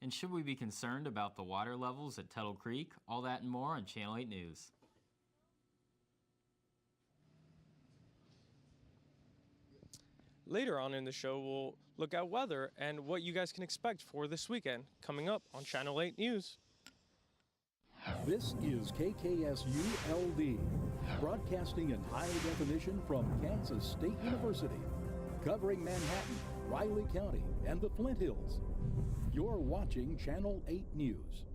And should we be concerned about the water levels at Tuttle Creek? All that and more on Channel 8 News. Later on in the show, we'll look at weather and what you guys can expect for this weekend, coming up on Channel 8 News. This is KKSU-LD, broadcasting in high definition from Kansas State University, covering Manhattan, Riley County, and the Flint Hills. You're watching Channel 8 News.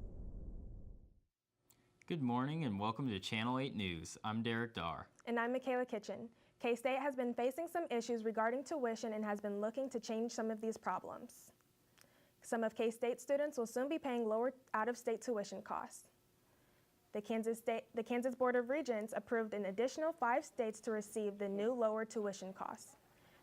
Good morning and welcome to Channel 8 News. I'm Derek Darr. And I'm Michaela Kitchen. K-State has been facing some issues regarding tuition and has been looking to change some of these problems. Some of K-State students will soon be paying lower out-of-state tuition costs. The Kansas Board of Regents approved an additional 5 states to receive the new lower tuition costs.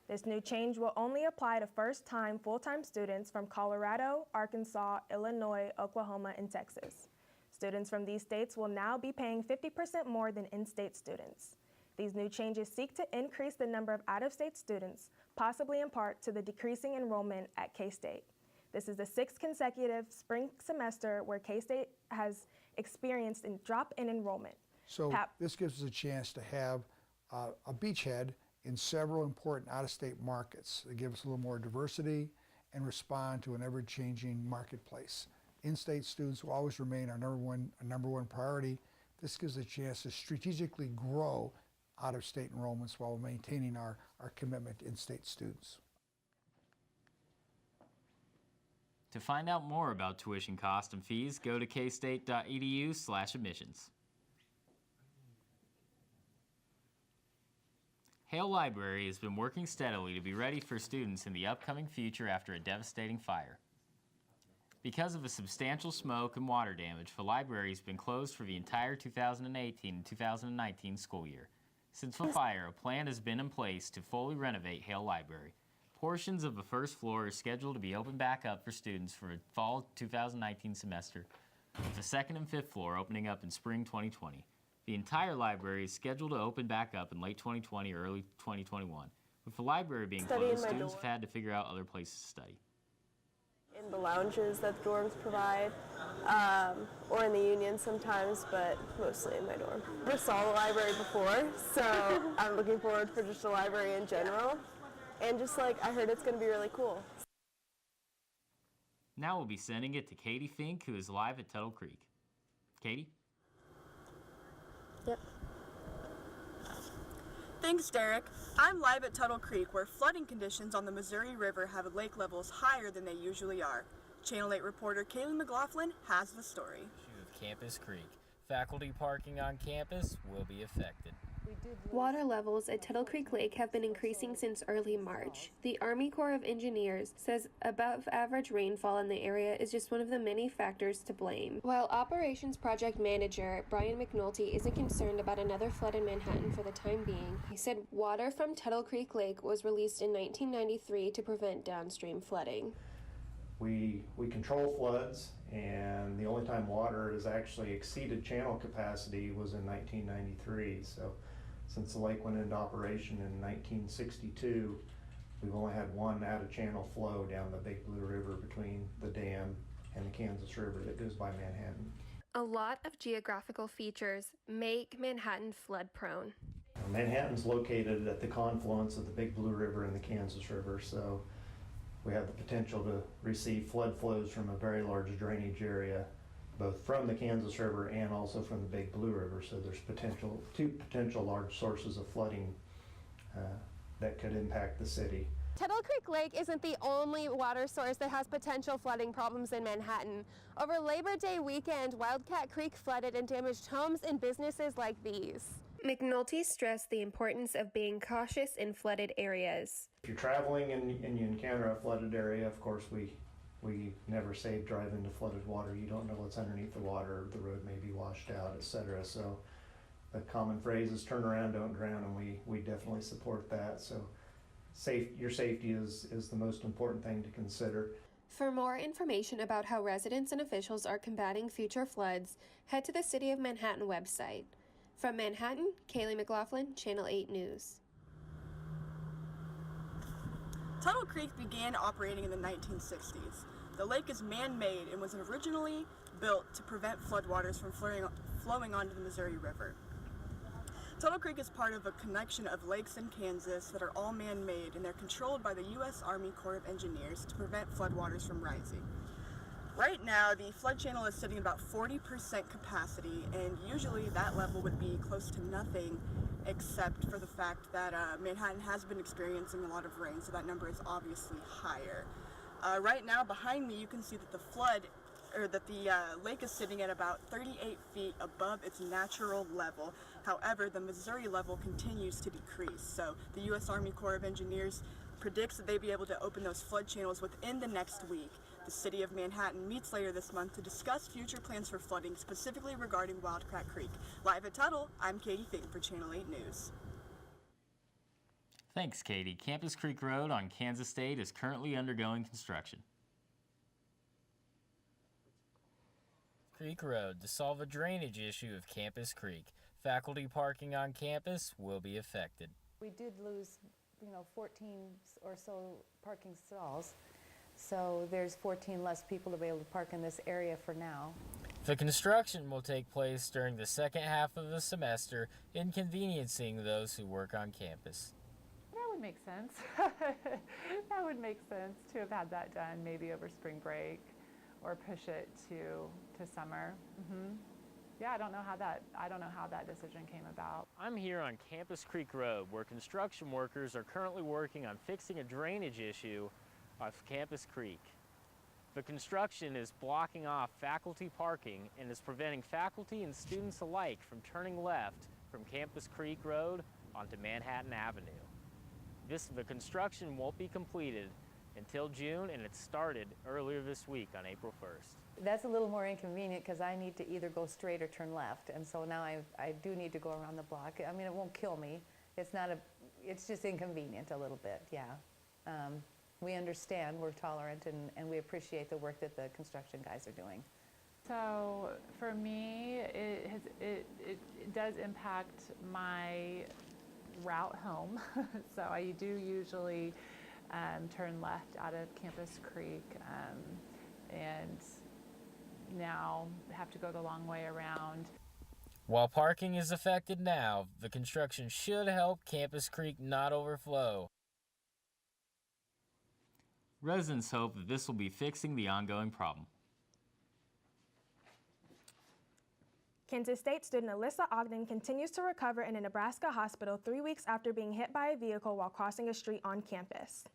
This new change will only apply to first-time full-time students from Colorado, Arkansas, Illinois, Oklahoma, and Texas. Students from these states will now be paying 50% more than in-state students. These new changes seek to increase the number of out-of-state students, possibly in part to the decreasing enrollment at K-State. This is the 6th consecutive spring semester where K-State has experienced a drop in enrollment. So this gives us a chance to have a beachhead in several important out-of-state markets. It gives us a little more diversity and respond to an ever-changing marketplace. In-state students will always remain our number one priority. This gives us a chance to strategically grow out-of-state enrollments while maintaining our commitment to in-state students. To find out more about tuition costs and fees, go to kstate.edu/admissions. Hale Library has been working steadily to be ready for students in the upcoming future after a devastating fire. Because of a substantial smoke and water damage, the library has been closed for the entire 2018 and 2019 school year. Since the fire, a plan has been in place to fully renovate Hale Library. Portions of the first floor are scheduled to be opened back up for students for a fall 2019 semester, with the second and fifth floor opening up in spring 2020. The entire library is scheduled to open back up in late 2020 or early 2021. With the library being closed, students have had to figure out other places to study. In the lounges that the dorms provide, or in the union sometimes, but mostly in my dorm. I never saw the library before, so I'm looking forward for just the library in general. And just like, I heard it's going to be really cool. Now we'll be sending it to Katie Fink, who is live at Tuttle Creek. Katie? Yep. Thanks, Derek. I'm live at Tuttle Creek, where flooding conditions on the Missouri River have lake levels higher than they usually are. Channel 8 reporter Kaylee McLaughlin has the story. Of Campus Creek. Faculty parking on campus will be affected. Water levels at Tuttle Creek Lake have been increasing since early March. The Army Corps of Engineers says above average rainfall in the area is just one of the many factors to blame. While Operations Project Manager Brian McNulty isn't concerned about another flood in Manhattan for the time being, he said water from Tuttle Creek Lake was released in 1993 to prevent downstream flooding. We control floods, and the only time water has actually exceeded channel capacity was in 1993. So since the lake went into operation in 1962, we've only had one out-of-channel flow down the Big Blue River between the dam and the Kansas River that goes by Manhattan. A lot of geographical features make Manhattan flood-prone. Manhattan's located at the confluence of the Big Blue River and the Kansas River, so we have the potential to receive flood flows from a very large drainage area, both from the Kansas River and also from the Big Blue River. So there's two potential large sources of flooding that could impact the city. Tuttle Creek Lake isn't the only water source that has potential flooding problems in Manhattan. Over Labor Day weekend, Wildcat Creek flooded and damaged homes and businesses like these. McNulty stressed the importance of being cautious in flooded areas. If you're traveling and you encounter a flooded area, of course we never say drive into flooded water. You don't know what's underneath the water. The road may be washed out, etc. So the common phrase is turn around, don't drown, and we definitely support that. So your safety is the most important thing to consider. For more information about how residents and officials are combating future floods, head to the City of Manhattan website. From Manhattan, Kaylee McLaughlin, Channel 8 News. Tuttle Creek began operating in the 1960s. The lake is man-made and was originally built to prevent floodwaters from flowing onto the Missouri River. Tuttle Creek is part of a connection of lakes in Kansas that are all man-made, and they're controlled by the U.S. Army Corps of Engineers to prevent floodwaters from rising. Right now, the flood channel is sitting at about 40% capacity, and usually that level would be close to nothing, except for the fact that Manhattan has been experiencing a lot of rain, so that number is obviously higher. Right now, behind me, you can see that the lake is sitting at about 38 feet above its natural level. However, the Missouri level continues to decrease, so the U.S. Army Corps of Engineers predicts that they'll be able to open those flood channels within the next week. The city of Manhattan meets later this month to discuss future plans for flooding, specifically regarding Wildcat Creek. Live at Tuttle, I'm Katie Fink for Channel 8 News. Thanks, Katie. Campus Creek Road on Kansas State is currently undergoing construction. Creek Road to solve a drainage issue of Campus Creek. Faculty parking on campus will be affected. We did lose, 14 or so parking stalls. So there's 14 less people to be able to park in this area for now. The construction will take place during the second half of the semester, inconveniencing those who work on campus. That would make sense. That would make sense to have had that done maybe over spring break or push it to summer. Yeah, I don't know how that decision came about. I'm here on Campus Creek Road, where construction workers are currently working on fixing a drainage issue off Campus Creek. The construction is blocking off faculty parking and is preventing faculty and students alike from turning left from Campus Creek Road onto Manhattan Avenue. The construction won't be completed until June, and it started earlier this week on April 1st. That's a little more inconvenient because I need to either go straight or turn left, and so now I do need to go around the block. I mean, it won't kill me. It's just inconvenient a little bit, yeah. We understand, we're tolerant, and we appreciate the work that the construction guys are doing. So for me, it does impact my route home. So I do usually turn left out of Campus Creek and now have to go the long way around. While parking is affected now, the construction should help Campus Creek not overflow. Residents hope that this will be fixing the ongoing problem. Kansas State student Alyssa Ogden continues to recover in a Nebraska hospital 3 weeks after being hit by a vehicle while crossing a street on campus.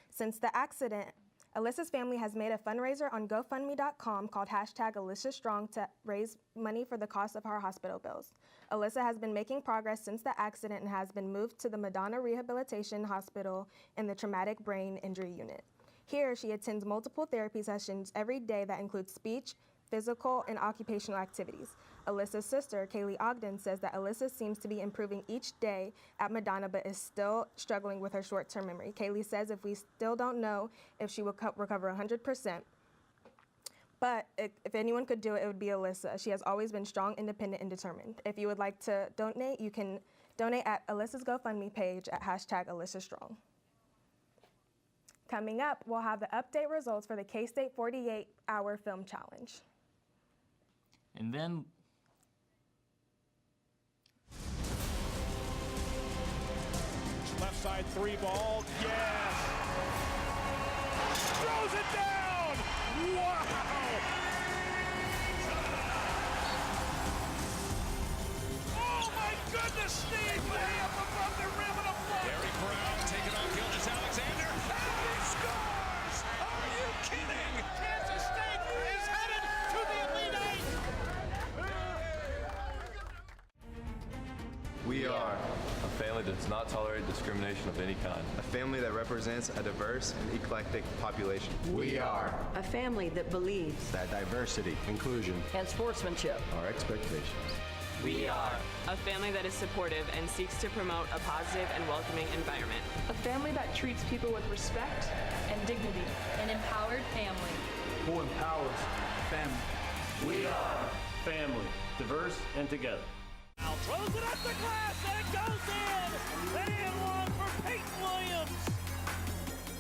Since the accident, Alyssa's family has made a fundraiser on GoFundMe.com called #AlyssaStrong to raise money for the cost of her hospital bills. Alyssa has been making progress since the accident and has been moved to the Madonna Rehabilitation Hospital in the Traumatic Brain Injury Unit. Here, she attends multiple therapy sessions every day that include speech, physical, and occupational activities. Alyssa's sister, Kaylee Ogden, says that Alyssa seems to be improving each day at Madonna but is still struggling with her short-term memory. Kaylee says if we still don't know if she will recover 100%, but if anyone could do it, it would be Alyssa. She has always been strong, independent, and determined. If you would like to donate, you can donate at Alyssa's GoFundMe page at #AlyssaStrong. Coming up, we'll have the update results for the K-State 48-hour film challenge. And then left side three ball, yes! Throws it down! Wow! Oh my goodness, Steve! Way up above the rim and a block! Derek Brown taking on Gildas Alexander, and he scores! Are you kidding? Kansas State is headed to the Elite Eight! We are a family that does not tolerate discrimination of any kind. A family that represents a diverse and eclectic population. We are a family that believes that diversity, inclusion, and sportsmanship are expectations. We are a family that is supportive and seeks to promote a positive and welcoming environment. A family that treats people with respect and dignity. An empowered family. Who empowers family. We are family, diverse and together. Now throws it at the glass and it goes in! And one for Peyton Williams!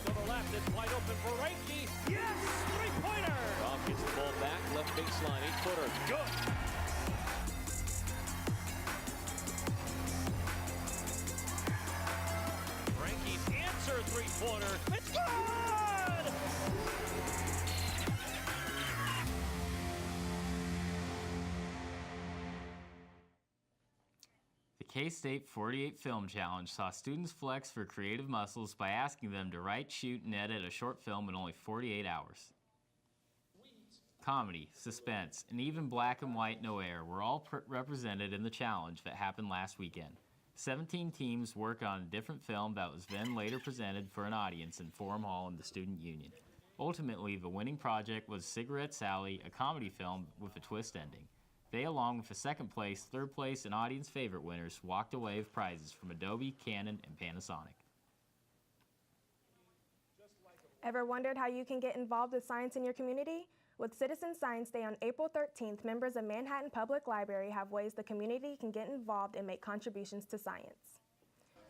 To the left, it's wide open for Reiki. Yes! Three-pointer! is good. Ranking answer three-pointer. It's good! The K-State 48 Film Challenge saw students flex for creative muscles by asking them to write, shoot, and edit a short film in only 48 hours. Comedy, suspense, and even black and white noir were all represented in the challenge that happened last weekend. 17 teams worked on a different film that was then later presented for an audience in Forum Hall in the Student Union. Ultimately, the winning project was Cigarette Sally, a comedy film with a twist ending. They, along with the second place, third place, and audience favorite winners, walked away with prizes from Adobe, Canon, and Panasonic. Ever wondered how you can get involved with science in your community? With Citizen Science Day on April 13th, members of Manhattan Public Library have ways the community can get involved and make contributions to science.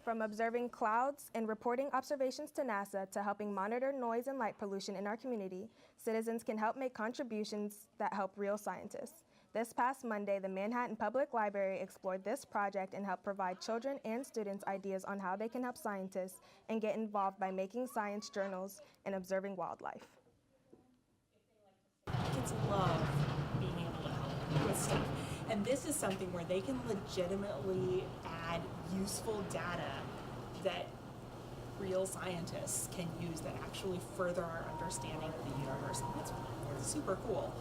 From observing clouds and reporting observations to NASA to helping monitor noise and light pollution in our community, citizens can help make contributions that help real scientists. This past Monday, the Manhattan Public Library explored this project and helped provide children and students ideas on how they can help scientists and get involved by making science journals and observing wildlife. Kids love being able to help with stuff. And this is something where they can legitimately add useful data that real scientists can use that actually further our understanding of the universe. And that's super cool.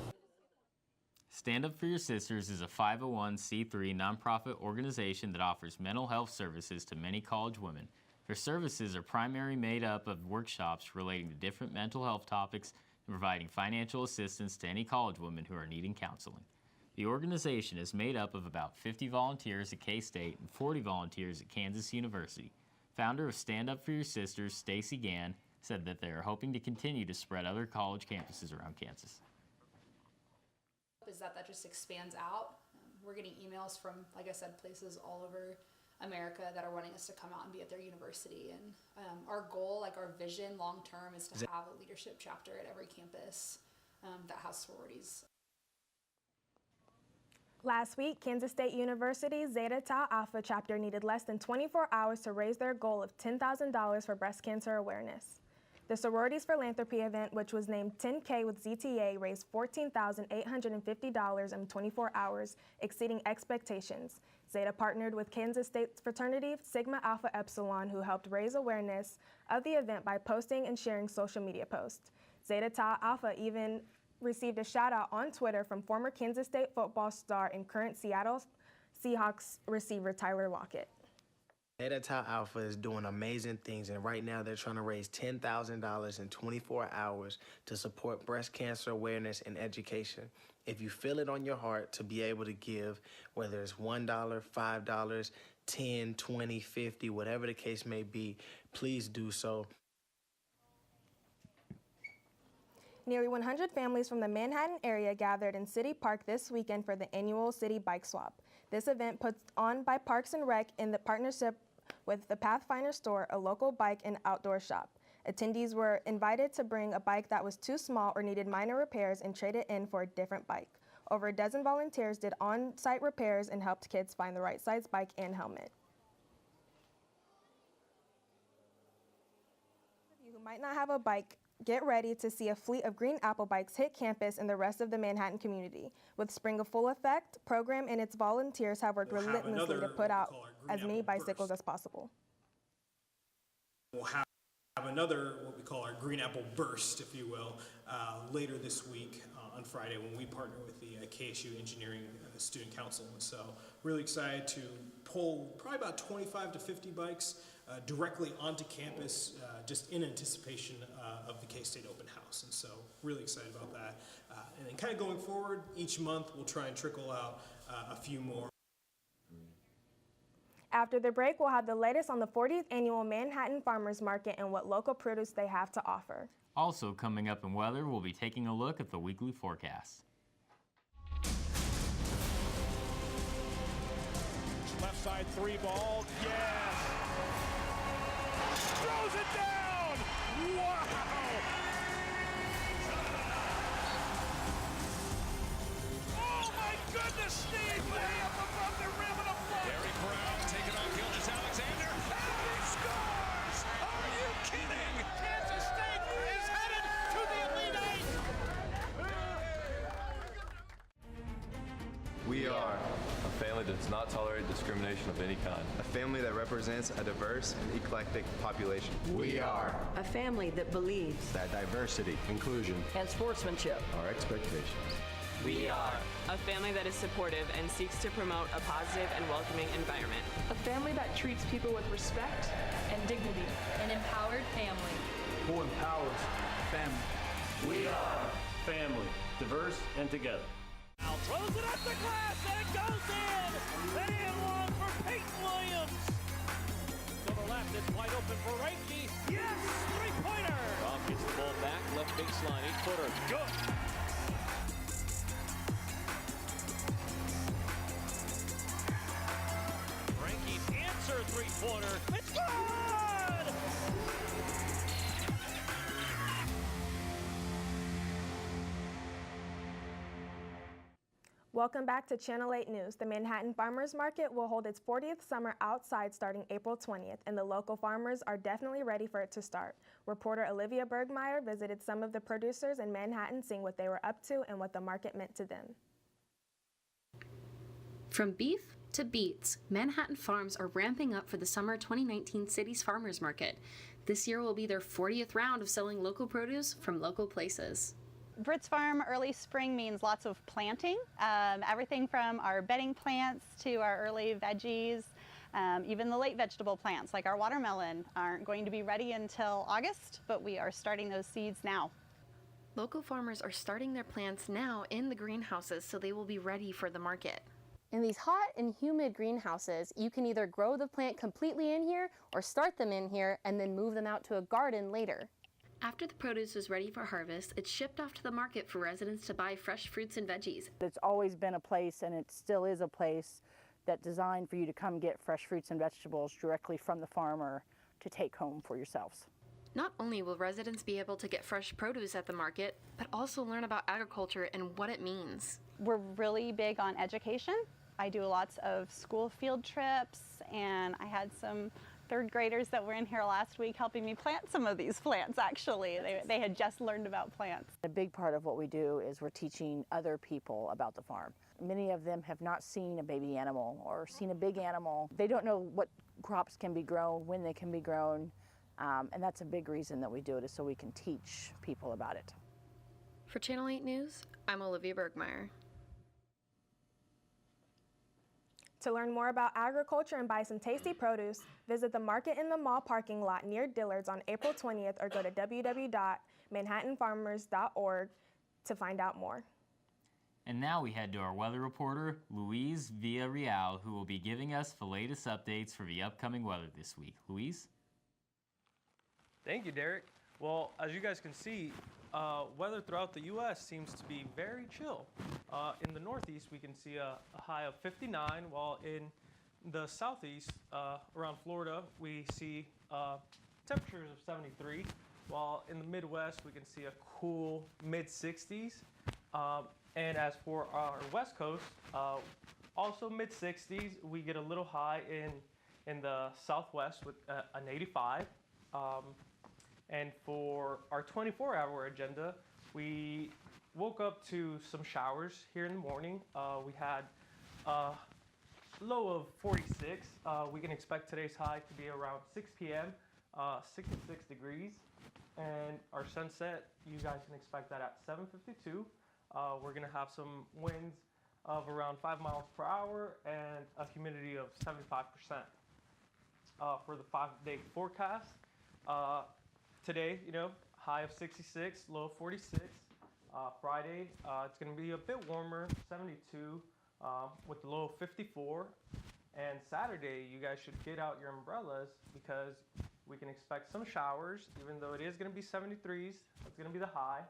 Stand Up For Your Sisters is a 501c3 nonprofit organization that offers mental health services to many college women. Their services are primarily made up of workshops relating to different mental health topics and providing financial assistance to any college women who are needing counseling. The organization is made up of about 50 volunteers at K-State and 40 volunteers at Kansas University. Founder of Stand Up For Your Sisters, Stacy Gann, said that they are hoping to continue to spread other college campuses around Kansas. Is that just expands out. We're getting emails from, like I said, places all over America that are wanting us to come out and be at their university. And our goal, like our vision long term, is to have a leadership chapter at every campus that has sororities. Last week, Kansas State University's Zeta Tau Alpha chapter needed less than 24 hours to raise their goal of $10,000 for breast cancer awareness. The Sororities Philanthropy event, which was named 10K with ZTA, raised $14,850 in 24 hours, exceeding expectations. Zeta partnered with Kansas State's fraternity Sigma Alpha Epsilon, who helped raise awareness of the event by posting and sharing social media posts. Zeta Tau Alpha even received a shout-out on Twitter from former Kansas State football star and current Seattle Seahawks receiver Tyler Lockett. Zeta Tau Alpha is doing amazing things, and right now they're trying to raise $10,000 in 24 hours to support breast cancer awareness and education. If you feel it on your heart to be able to give, whether it's $1, $5, $10, $20, $50, whatever the case may be, please do so. Nearly 100 families from the Manhattan area gathered in City Park this weekend for the annual City Bike Swap. This event put on by Parks and Rec in the partnership with the Pathfinder Store, a local bike and outdoor shop. Attendees were invited to bring a bike that was too small or needed minor repairs and trade it in for a different bike. Over a dozen volunteers did on-site repairs and helped kids find the right size bike and helmet. Those of you who might not have a bike, get ready to see a fleet of Green Apple bikes hit campus and the rest of the Manhattan community. With Spring of Full Effect, program and its volunteers have worked relentlessly to put out as many bicycles as possible. We'll have another, what we call our Green Apple Burst, if you will, later this week on Friday when we partner with the KSU Engineering Student Council. And so really excited to pull probably about 25 to 50 bikes directly onto campus just in anticipation of the K-State Open House. And so really excited about that. And then kind of going forward, each month we'll try and trickle out a few more. After the break, we'll have the latest on the 40th annual Manhattan Farmers Market and what local produce they have to offer. Also coming up in weather, we'll be taking a look at the weekly forecast. Left side three ball, yes! Throws it down! Wow! Oh does not tolerate discrimination of any kind. A family that represents a diverse and eclectic population. We are a family that believes that diversity, inclusion, and sportsmanship are expectations. We are a family that is supportive and seeks to promote a positive and welcoming environment. A family that treats people with respect and dignity. An empowered family. Who empowers family. We are family, diverse and together. Now throws it up the glass and it goes in. That in one for Peyton Williams. To the left, it's wide open for Reiki. Yes, three-pointer. Goff gets the ball back, left baseline, 8-footer. Good. Reiki answer three-pointer. It's good. Welcome back to Channel 8 News. The Manhattan Farmers Market will hold its 40th summer outside starting April 20th, and the local farmers are definitely ready for it to start. Reporter Olivia Bergmeyer visited some of the producers in Manhattan, seeing what they were up to and what the market meant to them. From beef to beets, Manhattan farms are ramping up for the summer 2019 Cities Farmers Market. This year will be their 40th round of selling local produce from local places. Brits Farm early spring means lots of planting, everything from our bedding plants to our early veggies, even the late vegetable plants like our watermelon aren't going to be ready until August, but we are starting those seeds now. Local farmers are starting their plants now in the greenhouses so they will be ready for the market. In these hot and humid greenhouses, you can either grow the plant completely in here or start them in here and then move them out to a garden later. After the produce is ready for harvest, it's shipped off to the market for residents to buy fresh fruits and veggies. It's always been a place, and it still is a place, that's designed for you to come get fresh fruits and vegetables directly from the farmer to take home for yourselves. Not only will residents be able to get fresh produce at the market, but also learn about agriculture and what it means. We're really big on education. I do lots of school field trips, and I had some third graders that were in here last week helping me plant some of these plants, actually. They had just learned about plants. A big part of what we do is we're teaching other people about the farm. Many of them have not seen a baby animal or seen a big animal. They don't know what crops can be grown, when they can be grown, and that's a big reason that we do it, is so we can teach people about it. For Channel 8 News, I'm Olivia Bergmeyer. To learn more about agriculture and buy some tasty produce, visit the Market in the Mall parking lot near Dillard's on April 20th or go to www.manhattanfarmers.org to find out more. And now we head to our weather reporter, Luis Villarreal, who will be giving us the latest updates for the upcoming weather this week. Luis? Thank you, Derek. Well, as you guys can see, weather throughout the U.S. seems to be very chill. In the Northeast, we can see a high of 59, while in the Southeast, around Florida, we see temperatures of 73, while in the Midwest, we can see a cool mid-60s. And as for our West Coast, also mid-60s, we get a little high in the Southwest with an 85. And for our 24-hour agenda, we woke up to some showers here in the morning. We had a low of 46. We can expect today's high to be around 6 p.m., 66 degrees. And our sunset, you guys can expect that at 7:52. We're going to have some winds of around 5 miles per hour and a humidity of 75%. For the 5-day forecast, today, high of 66, low of 46. Friday, it's going to be a bit warmer, 72, with the low of 54. And Saturday, you guys should get out your umbrellas because we can expect some showers, even though it is going to be 73s. That's going to be the high.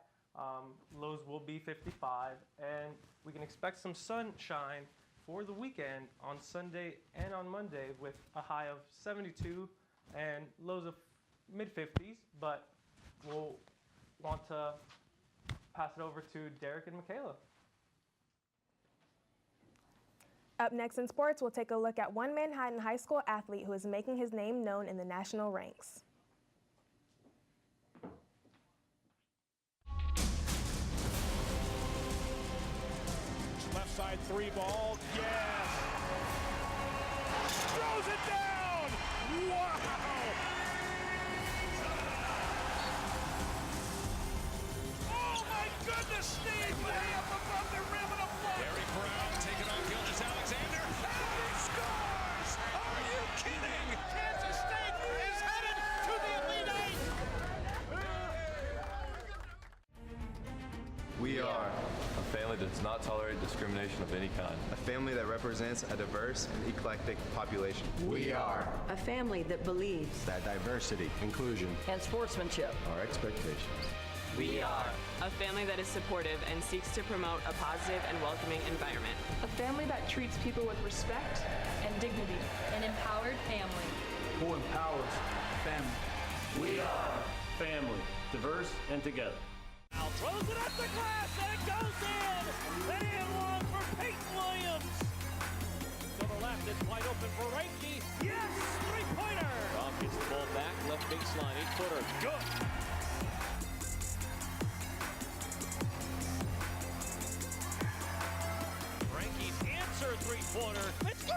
Lows will be 55. And we can expect some sunshine for the weekend on Sunday and on Monday with a high of 72 and lows of mid-50s, but we'll want to pass it over to Derek and Michaela. Up next in sports, we'll take a look at one Manhattan high school athlete who is making his name known in the national ranks. Left side three ball, yes! Throws it down! Wow! Oh my goodness, Steve! Way up above the rim and a block! Derek Brown taking on Gilgis Alexander, and he scores! Are you kidding? Kansas State is headed to the Elite Eight! We are A family that does not tolerate discrimination of any kind. a family that represents a diverse and eclectic population. We are A family that believes that diversity, inclusion and sportsmanship are expectations. We are a family that is supportive and seeks to promote a positive and welcoming environment. A family that treats people with respect and dignity. An empowered family. Who empowers family. We are family, diverse and together. Now throws it at the glass and it goes in! And in one for Peyton Williams! To the left, it's wide open for Reinke. Yes! Three-pointer! Goff gets the ball back, left baseline, 8-footer. Good! Reinke's answer three-pointer. It's good!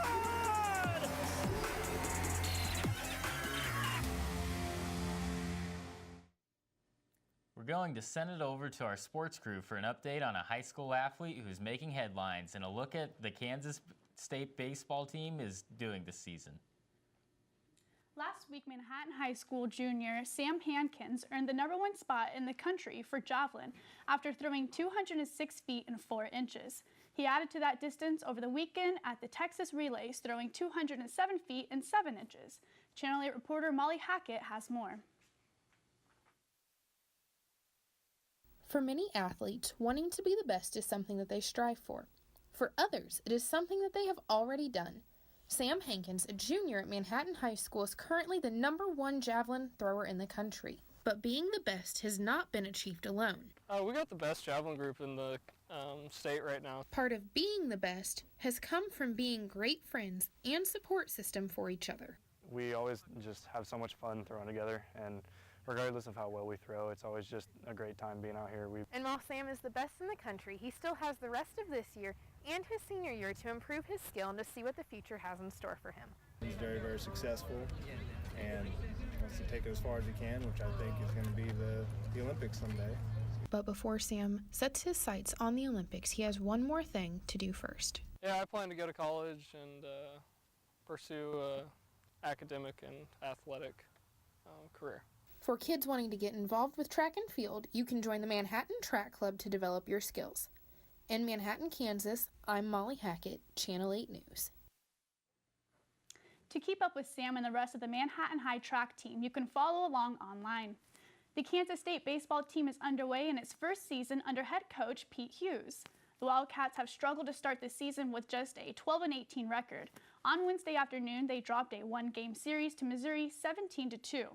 We're going to send it over to our sports crew for an update on a high school athlete who's making headlines and a look at the Kansas State baseball team is doing this season. Last week, Manhattan High School junior Sam Hankins earned the #1 spot in the country for javelin after throwing 206 feet and 4 inches. He added to that distance over the weekend at the Texas Relays, throwing 207 feet and 7 inches. Channel 8 reporter Molly Hackett has more. For many athletes, wanting to be the best is something that they strive for. For others, it is something that they have already done. Sam Hankins, a junior at Manhattan High School, is currently the #1 javelin thrower in the country. But being the best has not been achieved alone. We got the best javelin group in the state right now. Part of being the best has come from being great friends and support system for each other. We always just have so much fun throwing together, and regardless of how well we throw, it's always just a great time being out here. And while Sam is the best in the country, he still has the rest of this year and his senior year to improve his skill and to see what the future has in store for him. He's very, very successful and wants to take it as far as he can, which I think is going to be the Olympics someday. But before Sam sets his sights on the Olympics, he has one more thing to do first. Yeah, I plan to go to college and pursue an academic and athletic career. For kids wanting to get involved with track and field, you can join the Manhattan Track Club to develop your skills. In Manhattan, Kansas, I'm Molly Hackett, Channel 8 News. To keep up with Sam and the rest of the Manhattan High track team, you can follow along online. The Kansas State baseball team is underway in its first season under head coach Pete Hughes. The Wildcats have struggled to start the season with just a 12-18 record. On Wednesday afternoon, they dropped a one-game series to Missouri 17-2.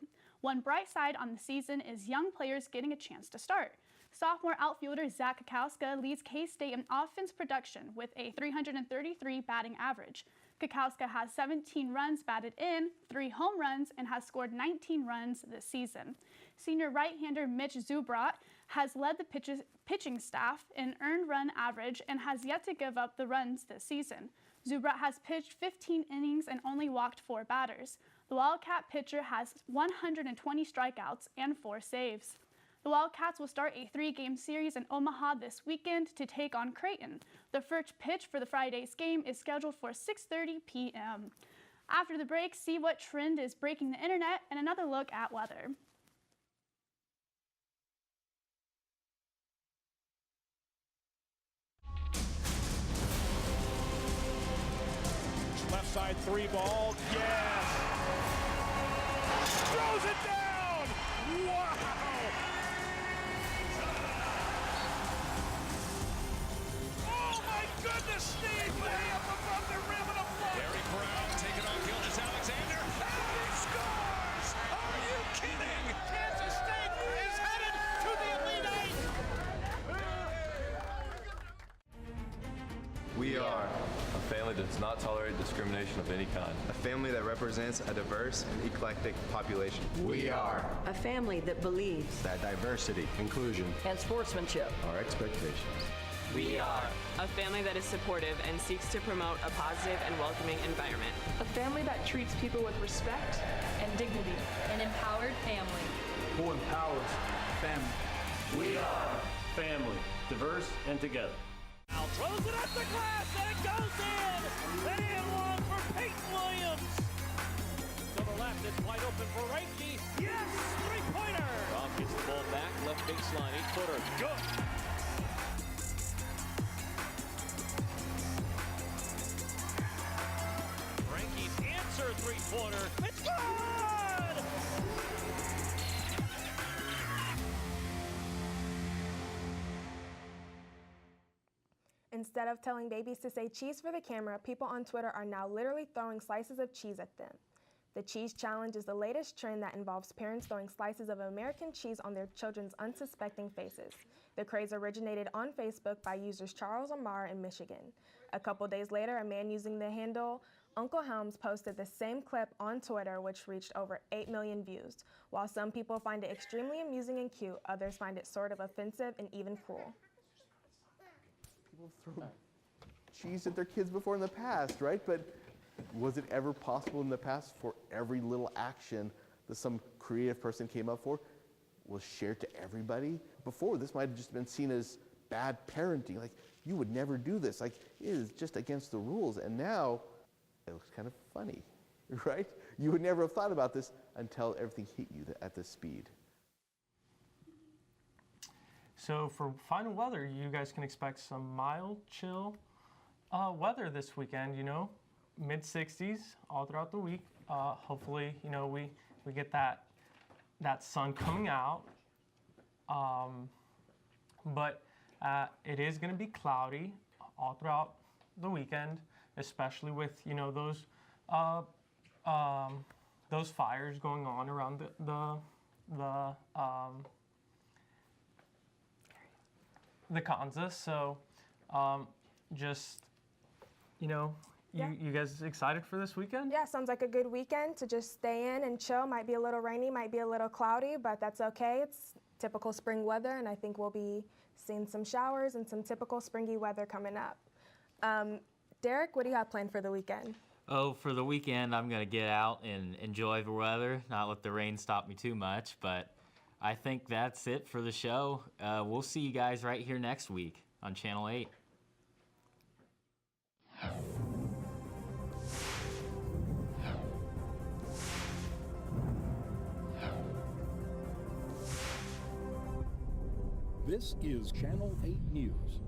One bright side on the season is young players getting a chance to start. Sophomore outfielder Zach Kakowska leads K-State in offense production with a .333 batting average. Kakowska has 17 runs batted in, 3 home runs, and has scored 19 runs this season. Senior right-hander Mitch Zubrat has led the pitching staff in earned run average and has yet to give up the runs this season. Zubrat has pitched 15 innings and only walked 4 batters. The Wildcat pitcher has 120 strikeouts and 4 saves. The Wildcats will start a 3-game series in Omaha this weekend to take on Creighton. The first pitch for the Friday's game is scheduled for 6:30 p.m. After the break, see what trend is breaking the internet and another look at weather. Left side 3 ball, yes! Throws it down! Wow! Oh my goodness, Steve! Way up above the rim and a block! Derek Brown taking on Gilgis Alexander, and he scores! Are you kidding? Kansas State is headed to the Elite Eight! We are A family that does not tolerate discrimination of any kind. a family that represents a diverse and eclectic population. We are a family that believes that diversity, inclusion and sportsmanship are expectations. We are a family that is supportive and seeks to promote a positive and welcoming environment. A family that treats people with respect and dignity. An empowered family. Who empowers family. We are family, diverse and together. Now throws it at the glass and it goes in. And in one for Peyton Williams. To the left, it's wide open for Reinke. Yes, three-pointer. Rob gets the ball back, left baseline, 8-footer. Good. Reinke's answer three-pointer. It's good. Instead of telling babies to say cheese for the camera, people on Twitter are now literally throwing slices of cheese at them. The cheese challenge is the latest trend that involves parents throwing slices of American cheese on their children's unsuspecting faces. The craze originated on Facebook by users Charles Amar in Michigan. A couple days later, a man using the handle Uncle Helms posted the same clip on Twitter, which reached over 8 million views. While some people find it extremely amusing and cute, others find it sort of offensive and even cruel. People throw cheese at their kids before in the past, right? But was it ever possible in the past for every little action that some creative person came up for was shared to everybody? Before, this might have just been seen as bad parenting. Like, you would never do this. Like, it is just against the rules. And now, it looks kind of funny, right? You would never have thought about this until everything hit you at this speed. So for final weather, you guys can expect some mild, chill weather this weekend, you know, mid-60s all throughout the week. Hopefully, you know, we get that sun coming out. But it is going to be cloudy all throughout the weekend, especially with, you know, those fires going on around the Kansas. So just, you know, you guys excited for this weekend? Yeah, sounds like a good weekend to just stay in and chill. Might be a little rainy, might be a little cloudy, but that's okay. It's typical spring weather, and I think we'll be seeing some showers and some typical springy weather coming up. Derek, what do you have planned for the weekend? Oh, for the weekend, I'm going to get out and enjoy the weather, not let the rain stop me too much, but I think that's it for the show. We'll see you guys right here next week on Channel 8. This is Channel 8 News.